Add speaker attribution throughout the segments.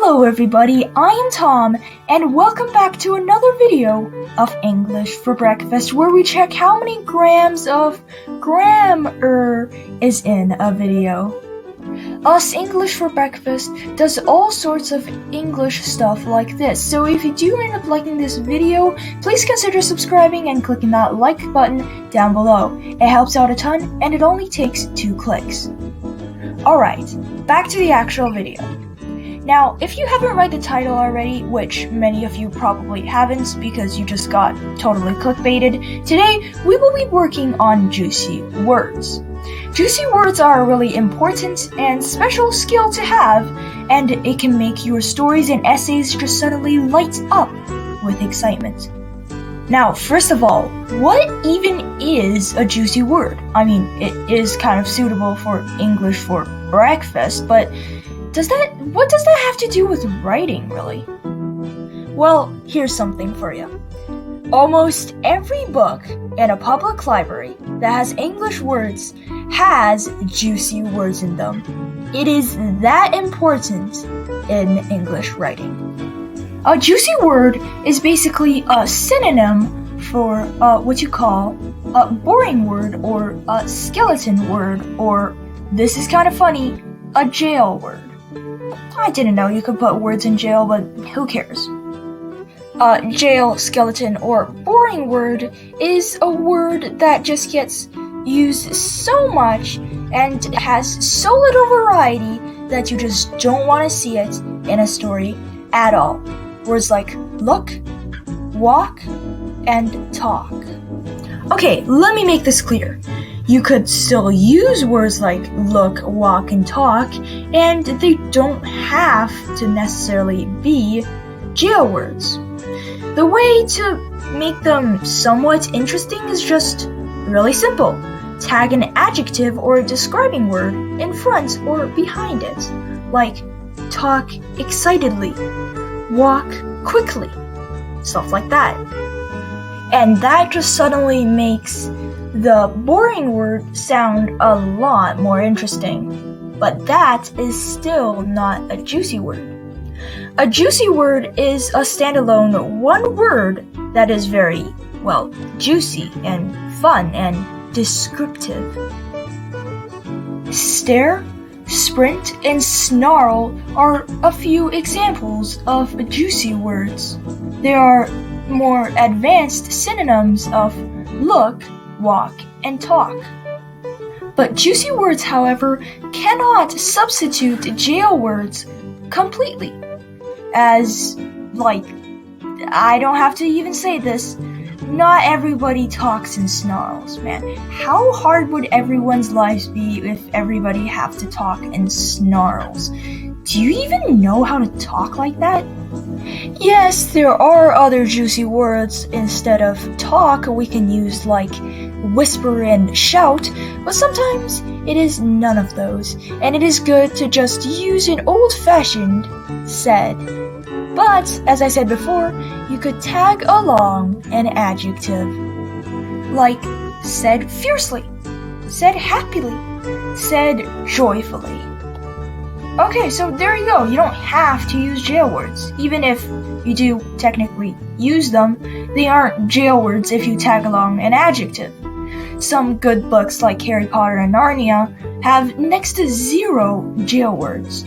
Speaker 1: Hello everybody, I am Tom, and welcome back to another video of English for Breakfast, where we check how many grams of grammar is in a video. Us English for Breakfast does all sorts of English stuff like this, so if you do end up liking this video, please consider subscribing and clicking that like button down below. It helps out a ton, and it only takes 2 clicks. Alright, back to the actual video. Now, if you haven't read the title already, which many of you probably haven't because you just got totally clickbaited, today we will be working on juicy words. Juicy words are a really important and special skill to have, and it can make your stories and essays just suddenly light up with excitement. Now, first of all, what even is a juicy word? I mean, it is kind of suitable for English for breakfast, but what does that have to do with writing, really? Well, here's something for you. Almost every book in a public library that has English words has juicy words in them. It is that important in English writing. A juicy word is basically a synonym for what you call a boring word or a skeleton word, or, this is kind of funny, a jail word. I didn't know you could put words in jail, but who cares? Jail, skeleton, or boring word is a word that just gets used so much and has so little variety that you just don't want to see it in a story at all. Words like look, walk, and talk. Okay, let me make this clear. You could still use words like look, walk, and talk, and they don't have to necessarily be jail words. The way to make them somewhat interesting is just really simple. Tag an adjective or a describing word in front or behind it, like talk excitedly, walk quickly, stuff like that. And that just suddenly makes the boring word sound a lot more interesting. But that is still not a juicy word. A juicy word is a standalone one word that is very, well, juicy and fun and descriptive. Stare, sprint, and snarl are a few examples of juicy words. They are more advanced synonyms of look, walk, and talk. But juicy words, however, cannot substitute jail words completely. As, like, I don't have to even say this, not everybody talks and snarls, man. How hard would everyone's lives be if everybody have to talk and snarls? Do you even know how to talk like that? Yes, there are other juicy words instead of talk we can use, like whisper and shout, but sometimes it is none of those, and it is good to just use an old-fashioned said. But, as I said before, you could tag along an adjective, like said fiercely, said happily, said joyfully. Okay, so there you go. You don't have to use jail words. Even if you do technically use them, they aren't jail words if you tag along an adjective. Some good books like Harry Potter and Narnia have next to 0 jail words.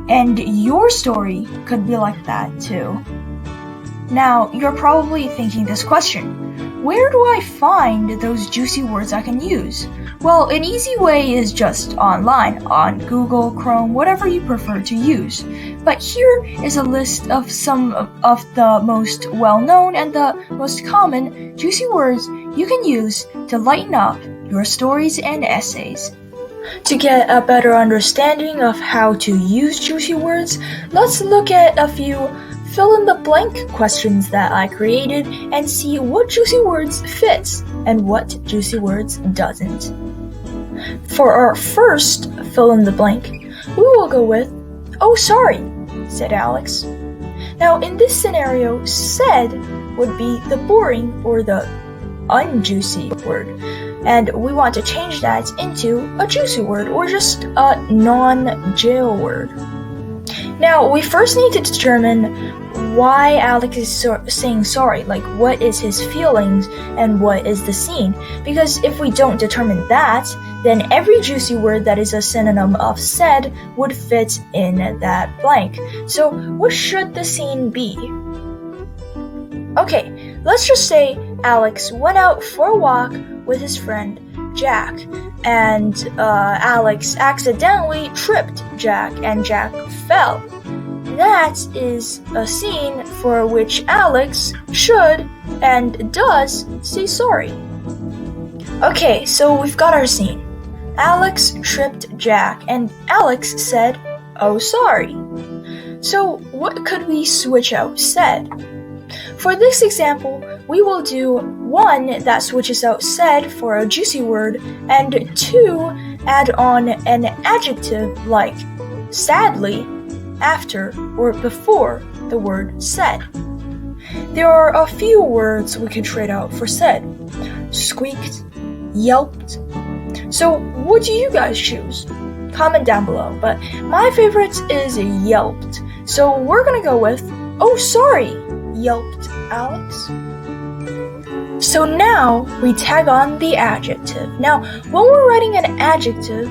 Speaker 1: And your story could be like that too. Now, you're probably thinking this question: where do I find those juicy words I can use? Well, an easy way is just online, on Google, Chrome, whatever you prefer to use. But here is a list of some of the most well-known and the most common juicy words you can use to lighten up your stories and essays. To get a better understanding of how to use juicy words, let's look at a few fill-in-the-blank questions that I created and see what juicy words fits and what juicy words doesn't. For our first fill-in-the-blank, we will go with, "Oh, sorry," said Alex. Now, in this scenario, said would be the boring or the unjuicy word, and we want to change that into a juicy word or just a non-jail word. Now, we first need to determine why Alex is saying sorry, like what is his feelings and what is the scene. Because if we don't determine that, then every juicy word that is a synonym of said would fit in that blank. So what should the scene be? Okay, let's just say Alex went out for a walk with his friend Jack, and Alex accidentally tripped Jack and Jack fell. That is a scene for which Alex should and does say sorry. Okay, so we've got our scene. Alex tripped Jack and Alex said, "Oh, sorry." So what could we switch out said? For this example, we will do 1 that switches out said for a juicy word, and 2 add on an adjective like sadly after or before the word said. There are a few words we could trade out for said. Squeaked, yelped. So what do you guys choose? Comment down below, but my favorite is yelped. So we're gonna go with, "Oh, sorry," yelped Alex. So now we tag on the adjective. Now, when we're writing an adjective,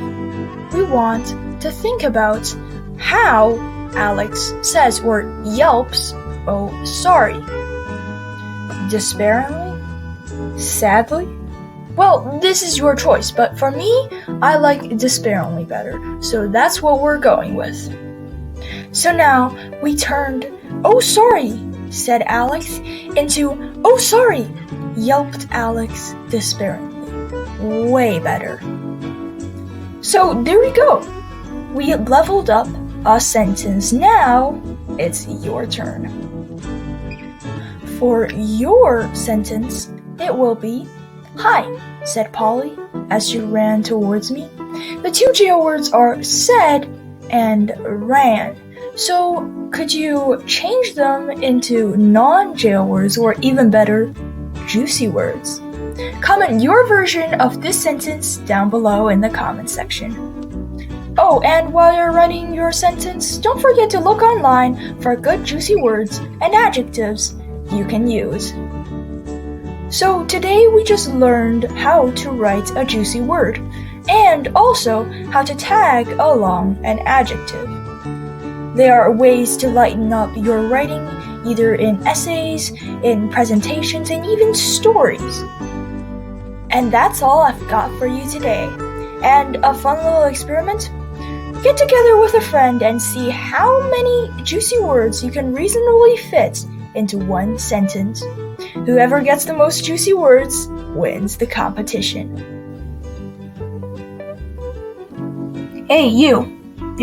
Speaker 1: we want to think about how Alex says or yelps, "Oh, sorry." Despairingly? Sadly? Well, this is your choice, but for me, I like despairingly better, so that's what we're going with. So now we turned "Oh, sorry," said Alex, into "Oh, sorry," yelped Alex despairingly. Way better. So there we go. We leveled up a sentence. Now it's your turn. For your sentence, it will be, "Hi," said Polly as she ran towards me. The 2 jail words are said and ran. So could you change them into non-jail words, or even better, juicy words? Comment your version of this sentence down below in the comment section. Oh, and while you're writing your sentence, don't forget to look online for good juicy words and adjectives you can use. So today we just learned how to write a juicy word, and also how to tag along an adjective. There are ways to lighten up your writing, either in essays, in presentations, and even stories. And that's all I've got for you today. And a fun little experiment? Get together with a friend and see how many juicy words you can reasonably fit into one sentence. Whoever gets the most juicy words wins the competition. Hey, you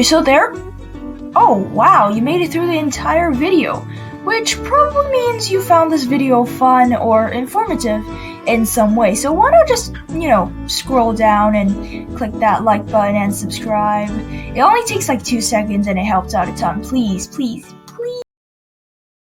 Speaker 1: still there? Oh, wow, you made it through the entire video, which probably means you found this video fun or informative in some way. So why not just, scroll down and click that like button and subscribe. It only takes like 2 seconds and it helps out a ton. Please, please.